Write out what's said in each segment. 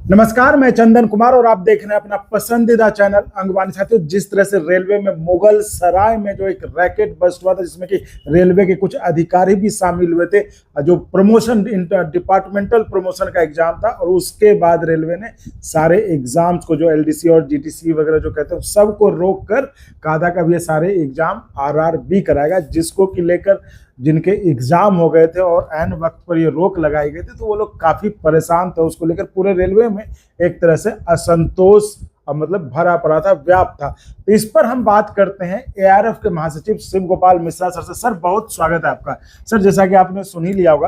नमस्कार, मैं चंदन कुमार और आप देख रहे हैं अपना पसंदीदा चैनल अंगवानी। साथियों, जिस तरह से रेलवे में मुगल सराय में जो एक रैकेट बस्ट हुआ था जिसमें कि रेलवे के कुछ अधिकारी भी शामिल हुए थे, जो प्रमोशन डिपार्टमेंटल प्रमोशन का एग्जाम था, और उसके बाद रेलवे ने सारे एग्जाम्स को जो एलडीसी और जीटीसी वगैरह जो कहते हैं सबको रोक कर कहा था कि अब ये सारे एग्जाम आरआरबी कराएगा, जिसको कि लेकर जिनके एग्जाम हो गए थे और एन वक्त पर ये रोक लगाई गई थी, तो वो लोग काफी परेशान थे। उसको लेकर पूरे रेलवे में एक तरह से असंतोष मतलब भरा पड़ा था, व्याप्त था। तो इस पर हम बात करते हैं एआरएफ के महासचिव शिव गोपाल मिश्रा सर से। सर, बहुत स्वागत है आपका। सर, जैसा कि आपने सुन ही लिया होगा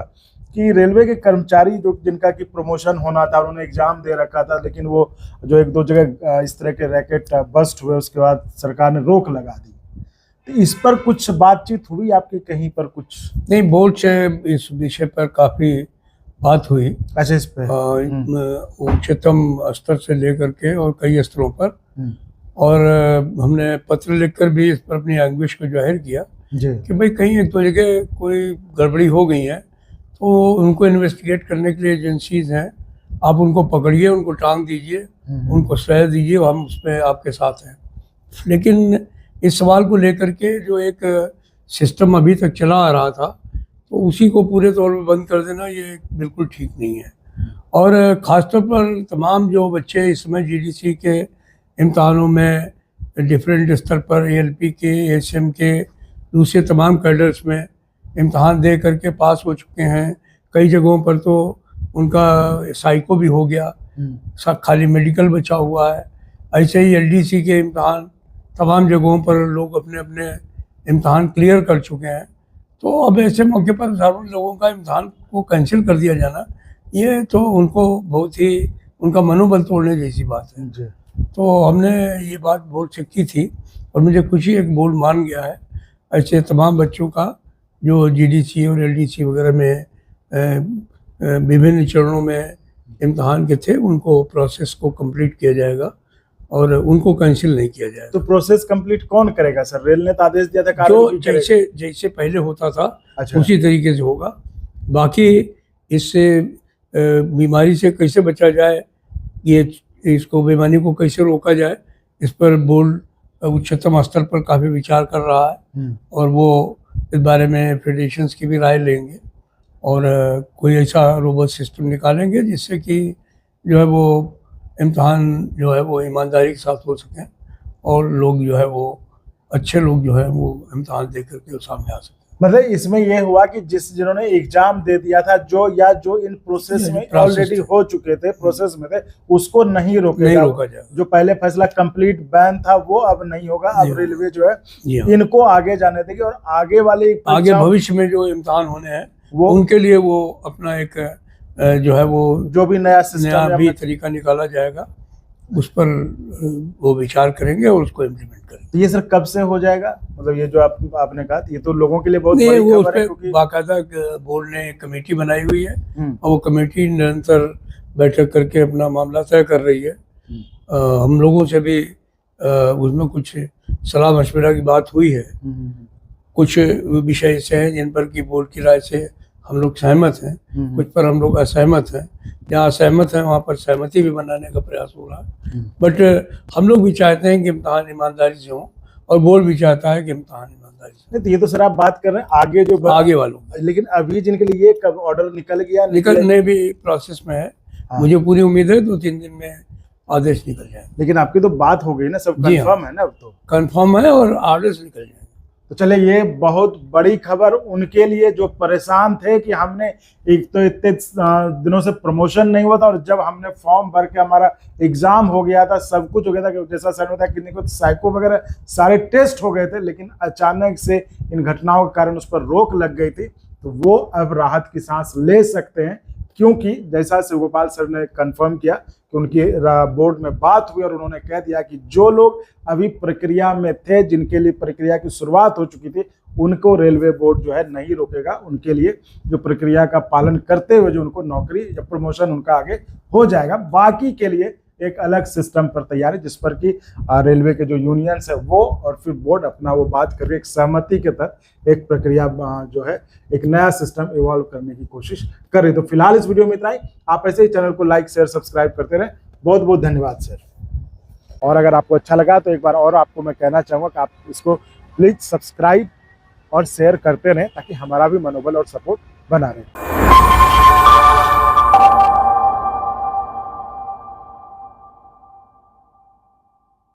कि रेलवे के कर्मचारी जो जिनका कि प्रमोशन होना था, उन्होंने एग्जाम दे रखा था, लेकिन वो जो एक दो जगह इस तरह के रैकेट बस्ट हुए, उसके बाद सरकार ने रोक लगा दी। इस पर कुछ बातचीत हुई आपकी कहीं पर? कुछ नहीं, बोर्ड से इस विषय पर काफ़ी बात हुई। अच्छा, इस पे उच्चतम स्तर से लेकर के और कई स्तरों पर, और हमने पत्र लिखकर भी इस पर अपनी अंगुश को जाहिर किया कि भाई कहीं एक दो जगह कोई गड़बड़ी हो गई है तो उनको इन्वेस्टिगेट करने के लिए एजेंसीज हैं, आप उनको पकड़िए, उनको टांग दीजिए, उनको सह दीजिए, हम उसमें आपके साथ हैं। लेकिन इस सवाल को लेकर के जो एक सिस्टम अभी तक चला आ रहा था, तो उसी को पूरे तौर पर बंद कर देना ये बिल्कुल ठीक नहीं है। और ख़ासतौर पर तमाम जो बच्चे इस समय जीडीसी के इम्तहानों में डिफरेंट स्तर पर एएलपी के, एएसएम के, दूसरे तमाम कैडर्स में इम्तहान दे करके पास हो चुके हैं। कई जगहों पर तो उनका साइको भी हो गया, खाली मेडिकल बचा हुआ है। ऐसे ही एलडीसी के इम्तहान तमाम जगहों पर लोग अपने अपने इम्तहान क्लियर कर चुके हैं। तो अब ऐसे मौके पर हज़ारों लोगों का इम्तहान को कैंसिल कर दिया जाना, ये तो उनको बहुत ही उनका मनोबल तोड़ने जैसी बात है। तो हमने ये बात बोर्ड से की थी और मुझे खुशी एक बोर्ड मान गया है। ऐसे तमाम बच्चों का जो जीडीसी और एलडीसी वगैरह में विभिन्न चरणों में इम्तहान के थे, उनको प्रोसेस को कंप्लीट किया जाएगा और उनको कैंसिल नहीं किया जाए। तो प्रोसेस कंप्लीट कौन करेगा सर? रेल ने तो आदेश दिया था जो जैसे पहले होता था, अच्छा, उसी तरीके से होगा। बाकी इससे बीमारी से कैसे बचा जाए, ये इसको बीमारी को कैसे रोका जाए, इस पर बोर्ड उच्चतम स्तर पर काफ़ी विचार कर रहा है और वो इस बारे में फेडरेशंस की भी राय लेंगे और कोई ऐसा रोबोट सिस्टम निकालेंगे जिससे कि जो है वो इम्तहान जो है वो ईमानदारी के साथ हो सकें और लोग जो है वो अच्छे लोग जो है वो इम्तहान दे करके सामने आ सकें। मतलब इसमें यह हुआ कि जिन्होंने एग्जाम दे दिया था, जो इन प्रोसेस में ऑलरेडी हो चुके थे, प्रोसेस में थे, उसको नहीं रोका जाएगा। जो पहले फैसला कंप्लीट बैन था वो अब नहीं होगा। अब रेलवे जो है इनको आगे जाने देगी और आगे वाले आगे भविष्य में जो इम्तहान होने हैं वो उनके लिए वो अपना एक जो है वो जो भी नया भी तरीका निकाला जाएगा, उस पर वो विचार करेंगे और उसको इम्प्लीमेंट करेंगे। तो ये सर कब से हो जाएगा? मतलब ये जो आपने कहा, ये तो लोगों के लिए बहुत बड़ी खबर है, क्योंकि बाकायदा बोर्ड ने एक कमेटी बनाई हुई है और वो कमेटी निरंतर बैठक करके अपना मामला तय कर रही है। हम लोगों से भी उसमें कुछ सलाह मशवरा की बात हुई है। कुछ विषय ऐसे हैं जिन पर की बोर्ड की राय से हम लोग सहमत हैं, कुछ पर हम लोग असहमत हैं। जहाँ असहमत हैं वहाँ पर सहमति भी बनाने का प्रयास हो रहा है। बट हम लोग भी चाहते हैं कि इम्तहान ईमानदारी से हो और बोर्ड भी चाहता है कि इम्तहान ईमानदारी से। तो ये तो सर आप बात कर रहे हैं आगे जो आगे वालों, लेकिन अभी जिनके लिए ये कब ऑर्डर निकल गया? निकलने भी प्रोसेस में है। मुझे पूरी उम्मीद है 2-3 दिन में आदेश निकल जाए। लेकिन आपकी तो बात हो गई ना, सब कंफर्म है ना? अब तो कंफर्म है और आदेश निकल जाए। तो चले, ये बहुत बड़ी खबर उनके लिए जो परेशान थे कि हमने एक तो इतने दिनों से प्रमोशन नहीं हुआ था और जब हमने फॉर्म भर के हमारा एग्जाम हो गया था, सब कुछ हो गया था, जैसा सर ने बताया कि कुछ साइको वगैरह सारे टेस्ट हो गए थे, लेकिन अचानक से इन घटनाओं के कारण उस पर रोक लग गई थी। तो वो अब राहत की सांस ले सकते हैं, क्योंकि जैसा शिव गोपाल सर ने कंफर्म किया कि उनकी बोर्ड में बात हुई और उन्होंने कह दिया कि जो लोग अभी प्रक्रिया में थे, जिनके लिए प्रक्रिया की शुरुआत हो चुकी थी, उनको रेलवे बोर्ड जो है नहीं रोकेगा। उनके लिए जो प्रक्रिया का पालन करते हुए जो उनको नौकरी या प्रमोशन उनका आगे हो जाएगा, बाकी के लिए एक अलग सिस्टम पर तैयार है, जिस पर कि रेलवे के जो यूनियंस है वो और फिर बोर्ड अपना वो बात करके एक सहमति के तहत एक प्रक्रिया जो है एक नया सिस्टम इवॉल्व करने की कोशिश कर रही है। तो फिलहाल इस वीडियो में इतना ही। आप ऐसे ही चैनल को लाइक शेयर सब्सक्राइब करते रहें। बहुत बहुत धन्यवाद सर। और अगर आपको अच्छा लगा तो एक बार और आपको मैं कहना चाहूँगा कि आप इसको प्लीज़ सब्सक्राइब और शेयर करते रहें ताकि हमारा भी मनोबल और सपोर्ट बना रहे।